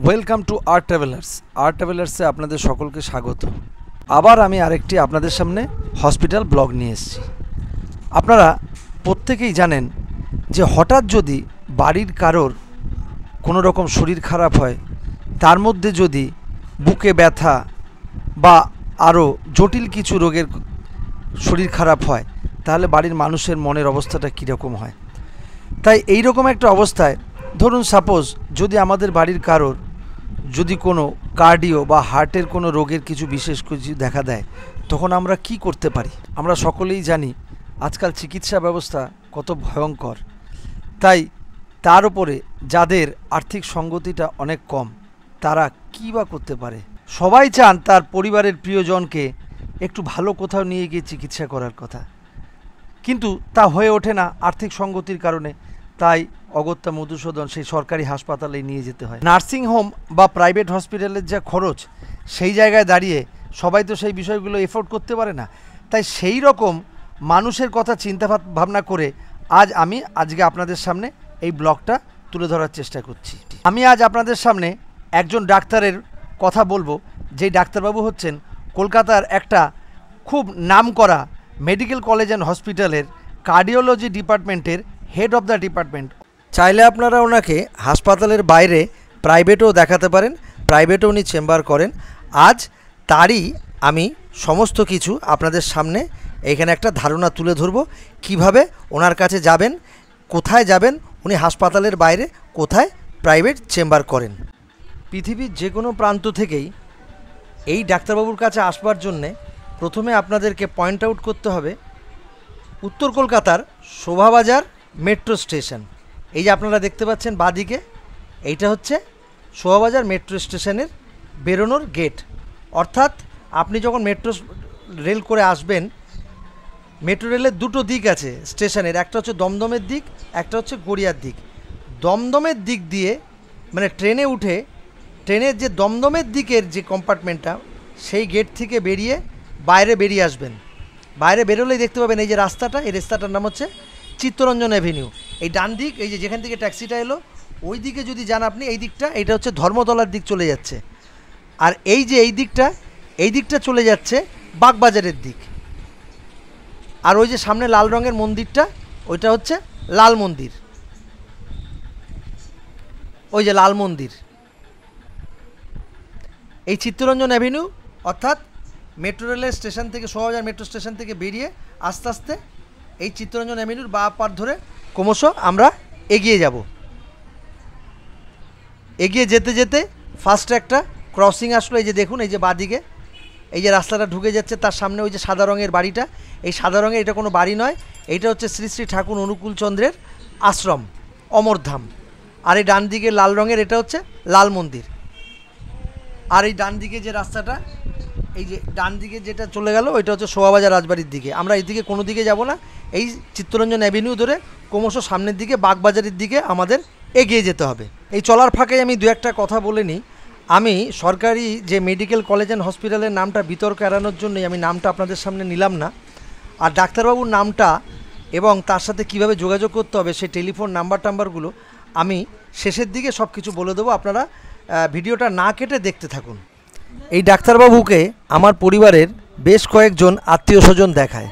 Welcome to art ট্রাভেলার্সে আপনাদের সকলকে স্বাগত। আবার আমি আরেকটি আপনাদের সামনে হসপিটাল ব্লগ নিয়ে এসেছি। আপনারা প্রত্যেকেই জানেন যে হঠাৎ যদি বাড়ির কারোর কোনো রকম শরীর খারাপ হয়, তার মধ্যে যদি বুকে ব্যথা বা আরও জটিল কিছু রোগের শরীর খারাপ হয়, তাহলে বাড়ির মানুষের মনের অবস্থাটা কীরকম হয়। তাই এই রকম একটা অবস্থায় ধরুন সাপোজ যদি আমাদের বাড়ির কারোর যদি কোনো কার্ডিও বা হার্টের কোনো রোগের কিছু বিশেষ কিছু দেখা দেয়, তখন আমরা কি করতে পারি। আমরা সকলেই জানি আজকাল চিকিৎসা ব্যবস্থা কত ভয়ঙ্কর। তাই তার উপরে যাদের আর্থিক সঙ্গতিটা অনেক কম, তারা কী বা করতে পারে। সবাই চান তার পরিবারের প্রিয়জনকে একটু ভালো কোথাও নিয়ে গিয়ে চিকিৎসা করার কথা, কিন্তু তা হয়ে ওঠে না আর্থিক সঙ্গতির কারণে। তাই অগত্যা মধুসূদন সেই সরকারি হাসপাতালে নিয়ে যেতে হয়। নার্সিংহোম বা প্রাইভেট হসপিটালের যা খরচ, সেই জায়গায় দাঁড়িয়ে সবাই তো সেই বিষয়গুলো এফোর্ড করতে পারে না। তাই সেই রকম মানুষের কথা চিন্তা ভাবনা করে আজকে আপনাদের সামনে এই ব্লগটা তুলে ধরার চেষ্টা করছি। আমি আজ আপনাদের সামনে একজন ডাক্তারের কথা বলবো, যেই ডাক্তারবাবু হচ্ছেন কলকাতার একটা খুব নামকরা মেডিকেল কলেজ অ্যান্ড হসপিটালের কার্ডিওলজি ডিপার্টমেন্টের হেড অফ দ্য ডিপার্টমেন্ট। চাইলে আপনারা ওনাকে হাসপাতালের বাইরে প্রাইভেটেও দেখাতে পারেন, প্রাইভেটেও উনি চেম্বার করেন। আজ তারই আমি সমস্ত কিছু আপনাদের সামনে এখানে একটা ধারণা তুলে ধরব, কিভাবে ওনার কাছে যাবেন, কোথায় যাবেন, উনি হাসপাতালের বাইরে কোথায় প্রাইভেট চেম্বার করেন। পৃথিবীর যে কোনো প্রান্ত থেকেই এই ডাক্তারবাবুর কাছে আসবার জন্যে প্রথমে আপনাদেরকে পয়েন্ট আউট করতে হবে উত্তর কলকাতার শোভাবাজার মেট্রো স্টেশন। এই যে আপনারা দেখতে পাচ্ছেন বাঁদিকে, এইটা হচ্ছে শোভাবাজার মেট্রো স্টেশনের বেরোনোর গেট। অর্থাৎ আপনি যখন মেট্রো রেল করে আসবেন, মেট্রো রেলের দুটো দিক আছে স্টেশনের, একটা হচ্ছে দমদমের দিক, একটা হচ্ছে গড়িয়ার দিক। দমদমের দিক দিয়ে মানে ট্রেনে উঠে ট্রেনের যে দমদমের দিকের যে কম্পার্টমেন্টটা, সেই গেট থেকে বেরিয়ে বাইরে বেরিয়ে আসবেন। বাইরে বেরোলেই দেখতে পাবেন এই যে রাস্তাটা, এই রাস্তাটার নাম হচ্ছে চিত্তরঞ্জন অ্যাভিনিউ। এই ডান দিক, এই যে যেখান থেকে ট্যাক্সিটা এলো, ওই দিকে যদি যান আপনি, এই দিকটা এটা হচ্ছে ধর্মতলার দিক চলে যাচ্ছে। আর এই যে এই দিকটা চলে যাচ্ছে বাগবাজারের দিক। আর ওই যে সামনে লাল রঙের মন্দিরটা, ওইটা হচ্ছে লাল মন্দির। ওই যে লাল মন্দির, এই চিত্তরঞ্জন অ্যাভিনিউ অর্থাৎ মেট্রো রেলের স্টেশন থেকে, শোভাবাজার মেট্রো স্টেশন থেকে বেরিয়ে আস্তে আস্তে এই চিত্তরঞ্জন অ্যাভিনিউর বাঁ পার ধরে ক্রমশ আমরা এগিয়ে যাব। এগিয়ে যেতে যেতে ফার্স্ট একটা ক্রসিং আসলো। এই যে দেখুন, এই যে বাঁদিকে এই যে রাস্তাটা ঢুকে যাচ্ছে, তার সামনে ওই যে সাদা রঙের বাড়িটা, এই সাদা রঙের এটা কোনো বাড়ি নয়, এইটা হচ্ছে শ্রী শ্রী ঠাকুর অনুকূলচন্দ্রের আশ্রম, অমরধাম। আর এই ডান দিকে লাল রঙের এটা হচ্ছে লাল মন্দির। আর এই ডান দিকে যে রাস্তাটা, এই যে ডান দিকে যেটা চলে গেল, ওইটা হচ্ছে শোভাবাজার রাজবাড়ির দিকে। আমরা এই দিকে কোনো দিকে যাব না, এই চিত্তরঞ্জন অ্যাভিনিউ ধরে ক্রমশ সামনের দিকে বাগবাজারের দিকে আমাদের এগিয়ে যেতে হবে। এই চলার ফাঁকে আমি দু একটা কথা বলে নিই। আমি সরকারি যে মেডিকেল কলেজ অ্যান্ড হসপিটালের নামটা বিতর্ক এড়ানোর জন্যই আমি নামটা আপনাদের সামনে নিলাম না। আর ডাক্তারবাবুর নামটা এবং তার সাথে কিভাবে যোগাযোগ করতে হবে সেই টেলিফোন নাম্বারগুলো আমি শেষের দিকে সব কিছু বলে দেবো। আপনারা ভিডিওটা না কেটে দেখতে থাকুন। এই ডাক্তারবাবুকে আমার পরিবারের বেশ কয়েকজন আত্মীয় স্বজন দেখায়।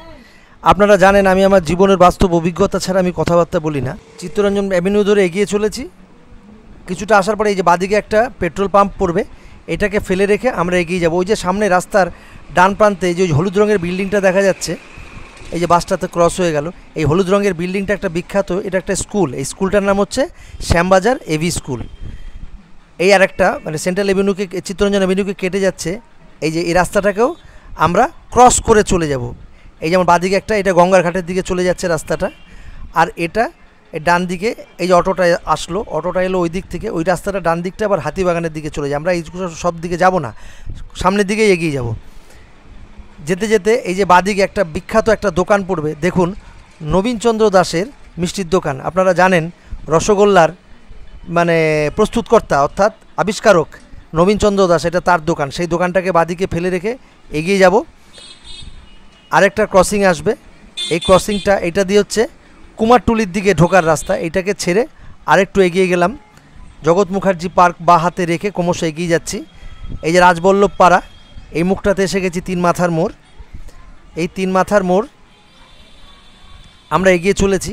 আপনারা জানেন আমি আমার জীবনের বাস্তব অভিজ্ঞতা ছাড়া আমি কথাবার্তা বলি না। চিত্তরঞ্জন অ্যাভিনিউ ধরে এগিয়ে চলেছি। কিছুটা আসার পরে এই যে বাদিকে একটা পেট্রোল পাম্প পড়বে, এটাকে ফেলে রেখে আমরা এগিয়ে যাব। ওই যে সামনে রাস্তার ডান প্রান্তে যে হলুদ রঙের বিল্ডিংটা দেখা যাচ্ছে, এই যে বাসটাতে ক্রস হয়ে গেল, এই হলুদ রঙের বিল্ডিংটা একটা বিখ্যাত, এটা একটা স্কুল। এই স্কুলটার নাম হচ্ছে শ্যামবাজার এভি স্কুল। এই আর একটা মানে সেন্ট্রাল এভিনিউকে, চিত্তরঞ্জন এভিনিউকে কেটে যাচ্ছে, এই যে এই রাস্তাটাকেও আমরা ক্রস করে চলে যাব। এই যেমন বাঁদিকে একটা, এটা গঙ্গার ঘাটের দিকে চলে যাচ্ছে রাস্তাটা। আর এটা ডান দিকে এই যে অটোটা আসলো, অটোটা এলো ওই দিক থেকে, ওই রাস্তাটা ডান দিকটা আবার হাতিবাগানের দিকে চলে যায়। আমরা এই সব দিকে যাব না, সামনের দিকেই এগিয়ে যাব। যেতে যেতে এই যে বাঁদিকে একটা বিখ্যাত একটা দোকান পড়বে, দেখুন নবীনচন্দ্র দাসের মিষ্টির দোকান। আপনারা জানেন রসগোল্লার মানে প্রস্তুতকর্তা অর্থাৎ আবিষ্কারক নবীনচন্দ্র দাস, এটা তার দোকান। সেই দোকানটাকে বাঁদিকে ফেলে রেখে এগিয়ে যাব। আরেকটা ক্রসিং আসবে, এই ক্রসিংটা এটা দিয়ে হচ্ছে কুমারটুলির দিকে ঢোকার রাস্তা। এটাকে ছেড়ে আরেকটু এগিয়ে গেলাম, জগৎ মুখার্জি পার্ক বা হাতে রেখে ক্রমশ এগিয়ে যাচ্ছি। এই যে রাজবল্লভ পাড়া, এই মুখটাতে এসে গেছি তিন মাথার মোড়। এই তিন মাথার মোড় আমরা এগিয়ে চলেছি।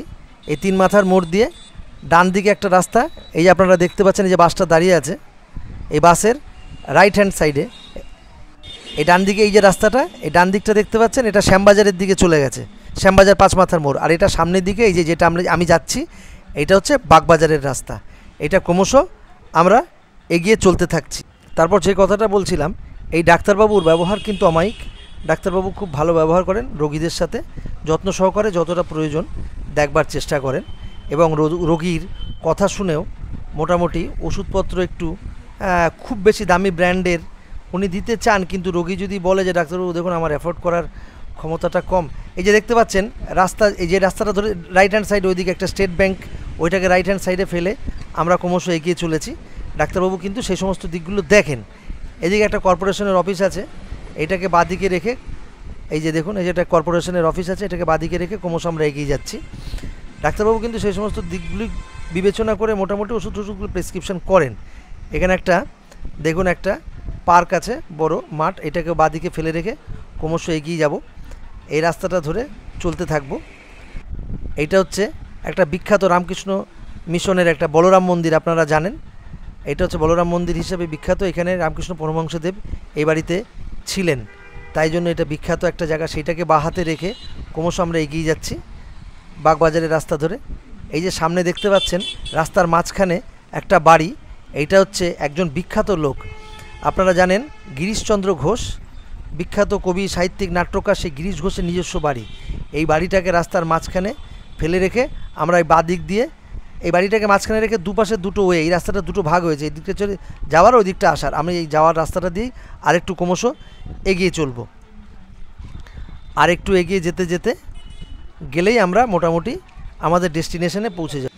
এই তিন মাথার মোড় দিয়ে ডান দিকে একটা রাস্তা, এই যে আপনারা দেখতে পাচ্ছেন এই যে বাসটা দাঁড়িয়ে আছে, এই বাসের রাইট হ্যান্ড সাইডে এই ডান দিকে এই যে রাস্তাটা, এই ডান দিকটা দেখতে পাচ্ছেন, এটা শ্যামবাজারের দিকে চলে গেছে, শ্যামবাজার পাঁচ মাথার মোড়। আর এটা সামনের দিকে এই যে যেটা আমি যাচ্ছি, এটা হচ্ছে বাগবাজারের রাস্তা। এটা ক্রমশ আমরা এগিয়ে চলতে থাকছি। তারপর যে কথাটা বলছিলাম, এই ডাক্তারবাবুর ব্যবহার কিন্তু অমায়িক। ডাক্তারবাবু খুব ভালো ব্যবহার করেন রোগীদের সাথে, যত্ন সহকারে যতটা প্রয়োজন দেখবার চেষ্টা করেন, এবং রোগীর কথা শুনেও মোটামুটি ওষুধপত্র একটু খুব বেশি দামি ব্র্যান্ডের উনি দিতে চান, কিন্তু রোগী যদি বলে যে ডাক্তারবাবু দেখুন আমার অ্যাফোর্ড করার ক্ষমতাটা কম। এই যে দেখতে পাচ্ছেন রাস্তা, এই যে রাস্তাটা ধরে রাইট হ্যান্ড সাইড ওইদিকে একটা স্টেট ব্যাংক, ওইটাকে রাইট হ্যান্ড সাইডে ফেলে আমরা ক্রমশ এগিয়ে চলেছি। ডাক্তারবাবু কিন্তু সেই সমস্ত দিকগুলো দেখেন। এদিকে একটা কর্পোরেশনের অফিস আছে, এটাকে বাঁদিকে রেখে, এই যে দেখুন এই যে একটা কর্পোরেশনের অফিস আছে, এটাকে বাঁদিকে রেখে ক্রমশ আমরা এগিয়ে যাচ্ছি। ডাক্তারবাবু কিন্তু সেই সমস্ত দিকগুলি বিবেচনা করে মোটামুটি ওষুধগুলো প্রেসক্রিপশন করেন। এখানে একটা দেখুন একটা পার্ক আছে, বড় মাঠ, এটাকে বাঁদিকে ফেলে রেখে ক্রমশ এগিয়ে যাব। এই রাস্তাটা ধরে চলতে থাকবো। এইটা হচ্ছে একটা বিখ্যাত রামকৃষ্ণ মিশনের একটা বলরাম মন্দির, আপনারা জানেন এটা হচ্ছে বলরাম মন্দির হিসেবে বিখ্যাত। এখানে রামকৃষ্ণ পরমহংসদেব এই বাড়িতে ছিলেন, তাই জন্য এটা বিখ্যাত একটা জায়গা। সেইটাকে বাঁ হাতে রেখে ক্রমশ আমরা এগিয়ে যাচ্ছি বাগবাজারের রাস্তা ধরে। এই যে সামনে দেখতে পাচ্ছেন রাস্তার মাঝখানে একটা বাড়ি, এইটা হচ্ছে একজন বিখ্যাত লোক, আপনারা জানেন গিরিশচন্দ্র ঘোষ, বিখ্যাত কবি সাহিত্যিক নাট্যকার, সেই গিরিশ ঘোষের নিজস্ব বাড়ি। এই বাড়িটাকে রাস্তার মাঝখানে ফেলে রেখে আমরা এই বাঁ দিক দিয়ে, এই বাড়িটাকে মাঝখানে রেখে দুপাশে দুটো ওয়ে, এই রাস্তাটা দুটো ভাগ হয়েছে, এই দিকটা চলে যাওয়ার ওই দিকটা আসার, আমি এই যাওয়ার রাস্তাটা দিয়েই আরেকটু ক্রমশ এগিয়ে চলব। আর একটু এগিয়ে যেতে যেতে গেলেই আমরা মোটামুটি আমাদের ডেস্টিনেশনে পৌঁছে যাব।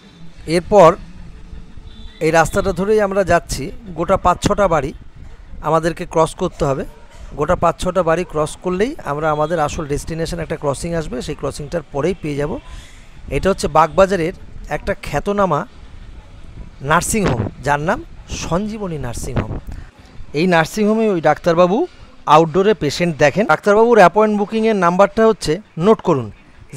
এরপর এই রাস্তাটা ধরেই আমরা যাচ্ছি, গোটা 5-6টা বাড়ি আমাদেরকে ক্রস করতে হবে। গোটা 5-6টা বাড়ি ক্রস করলেই আমরা আমাদের আসল ডেস্টিনেশন একটা ক্রসিং আসবে, সেই ক্রসিংটার পরেই পেয়ে যাব। এটা হচ্ছে বাগবাজারের একটা খ্যাতনামা নার্সিংহোম, যার নাম সঞ্জীবনী নার্সিংহোম। এই নার্সিংহোমে ওই ডাক্তারবাবু আউটডোরে পেশেন্ট দেখেন। ডাক্তারবাবুর অ্যাপয়েন্ট বুকিংয়ের নাম্বারটা হচ্ছে, নোট করুন,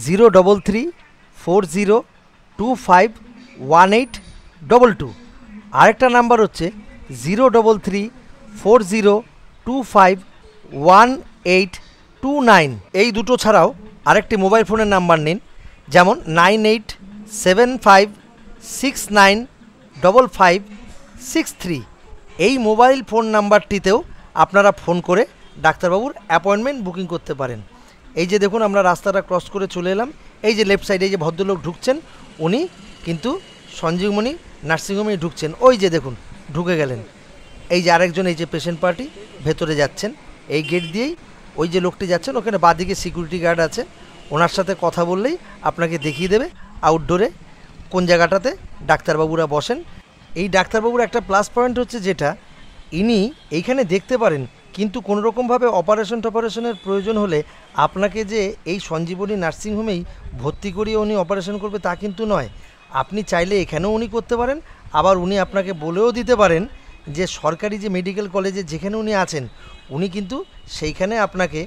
03340251822। আরেকটা নাম্বার হচ্ছে 03340251829। এই দুটো ছাড়াও আরেকটি মোবাইল ফোনের নাম্বার নিন, যেমন 9875695563। এই মোবাইল ফোন নাম্বারটিতেও আপনারা ফোন করে ডাক্তারবাবুর অ্যাপয়েন্টমেন্ট বুকিং করতে পারেন। এই যে দেখুন আমরা রাস্তাটা ক্রস করে চলে এলাম, এই যে লেফট সাইডে এই যে ভদ্রলোক ঢুকছেন, উনি কিন্তু সঞ্জীবনী নার্সিংহোমে ঢুকছেন। ওই যে দেখুন ঢুকে গেলেন। এই যে আরেকজন, এই যে পেশেন্ট পার্টি ভেতরে যাচ্ছেন, এই গেট দিয়েই ওই যে লোকটি যাচ্ছেন, ওখানে বাঁদিকে সিকিউরিটি গার্ড আছে, ওনার সাথে কথা বললেই আপনাকে দেখিয়ে দেবে আউটডোরে কোন জায়গাটাতে ডাক্তারবাবুরা বসেন। এই ডাক্তারবাবুর একটা প্লাস পয়েন্ট হচ্ছে যেটা, ইনি এইখানে দেখতে পারেন, কিন্তু কোনোরকমভাবে অপারেশনের প্রয়োজন হলে আপনাকে যে এই সঞ্জীবনী নার্সিংহোমেই ভর্তি করিয়ে উনি অপারেশন করবে তা কিন্তু নয়। আপনি চাইলে এখানেও উনি করতে পারেন, আবার উনি আপনাকে বলেও দিতে পারেন যে সরকারি যে মেডিকেল কলেজে যেখানে উনি আছেন, উনি কিন্তু সেইখানে আপনাকে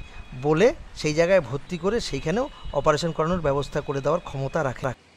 বলে সেই জায়গায় ভর্তি করে সেইখানেও অপারেশন করানোর ব্যবস্থা করে দেওয়ার ক্ষমতা রাখে।